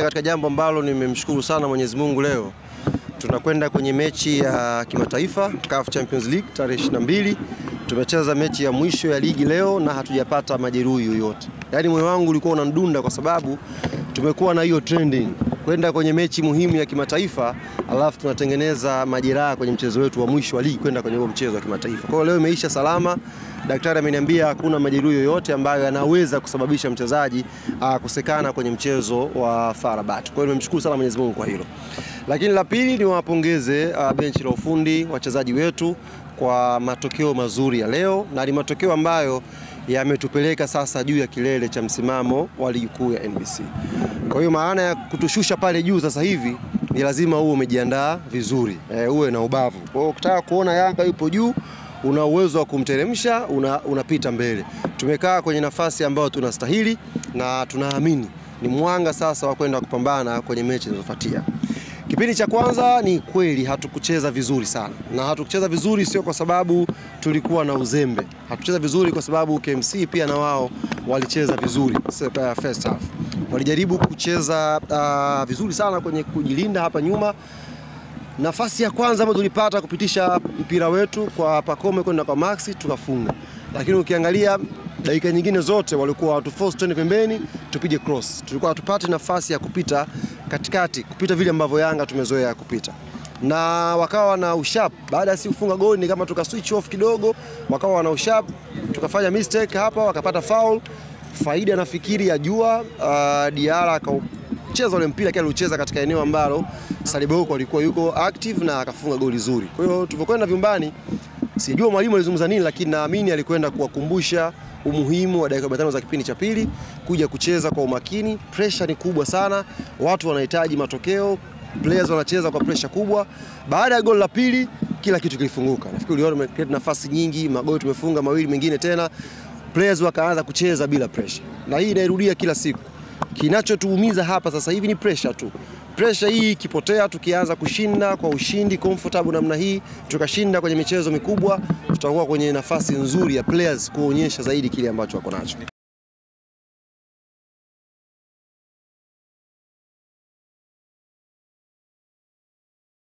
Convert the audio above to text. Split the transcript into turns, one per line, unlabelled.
katika jambo ambalo nimemshukuru sana Mwenyezi Mungu, leo tunakwenda kwenye mechi ya kimataifa CAF Champions League tarehe 22. Tumecheza mechi ya mwisho ya ligi leo na hatujapata majeruhi yoyote. Yaani moyo wangu ulikuwa unandunda kwa sababu tumekuwa na hiyo trending kwenda kwenye mechi muhimu ya kimataifa, alafu tunatengeneza majeraha kwenye mchezo wetu wa mwisho wa ligi kwenda kwenye huo mchezo wa kimataifa. Kwa hiyo leo imeisha salama. Daktari ameniambia hakuna majeruhi yoyote ambayo yanaweza kusababisha mchezaji kukosekana kwenye mchezo wa FAR Rabat. Kwa hiyo nimemshukuru sana Mwenyezi Mungu kwa hilo. Lakini la pili ni wapongeze benchi la ufundi, wachezaji wetu kwa matokeo mazuri ya leo, na ni matokeo ambayo yametupeleka sasa juu ya kilele cha msimamo wa ligi kuu ya NBC. Kwa hiyo maana ya kutushusha pale juu sasa hivi ni lazima uwe umejiandaa vizuri, uwe na ubavu. Kwa hiyo ukitaka kuona Yanga yupo juu, una uwezo wa kumteremsha, unapita mbele. Tumekaa kwenye nafasi ambayo tunastahili na tunaamini ni mwanga sasa wa kwenda kupambana kwenye mechi zinazofuatia. Kipindi cha kwanza ni kweli hatukucheza vizuri sana, na hatukucheza vizuri sio kwa sababu tulikuwa na uzembe. Hatukucheza vizuri kwa sababu KMC pia na wao walicheza vizuri first half. Walijaribu kucheza vizuri sana kwenye kujilinda hapa nyuma. Nafasi ya kwanza ambayo tulipata kupitisha mpira wetu kwa Pacome kwenda kwa Maxi tukafunga. Lakini ukiangalia dakika nyingine zote walikuwa watu force twende pembeni tupige cross. Tulikuwa hatupati nafasi ya kupita katikati, kupita vile ambavyo Yanga tumezoea kupita. Na wakawa na ushap, baada ya si kufunga goli ni kama tuka switch off kidogo, wakawa na ushap, tukafanya mistake hapa, wakapata foul. Faida nafikiri ya jua Diara akacheza ule mpira kile alicheza katika eneo ambalo Saliboko alikuwa yuko active na akafunga goli zuri. Kwa hiyo tulipokwenda vyumbani, sijui mwalimu alizungumza nini, lakini naamini alikwenda kuwakumbusha umuhimu wa dakika 5 za kipindi cha pili kuja kucheza kwa umakini. Pressure ni kubwa sana, watu wanahitaji matokeo, players wanacheza kwa pressure kubwa. Baada ya goli la pili kila kitu kilifunguka. Nafikiri uliona nafasi nyingi, magoli tumefunga mawili mengine tena, players wakaanza kucheza bila pressure. Na hii inairudia kila siku. Kinachotuumiza hapa sasa hivi ni pressure tu. Pressure hii ikipotea, tukianza kushinda kwa ushindi comfortable namna hii, tukashinda kwenye michezo mikubwa, tutakuwa kwenye nafasi nzuri ya players kuonyesha zaidi kile ambacho wako nacho.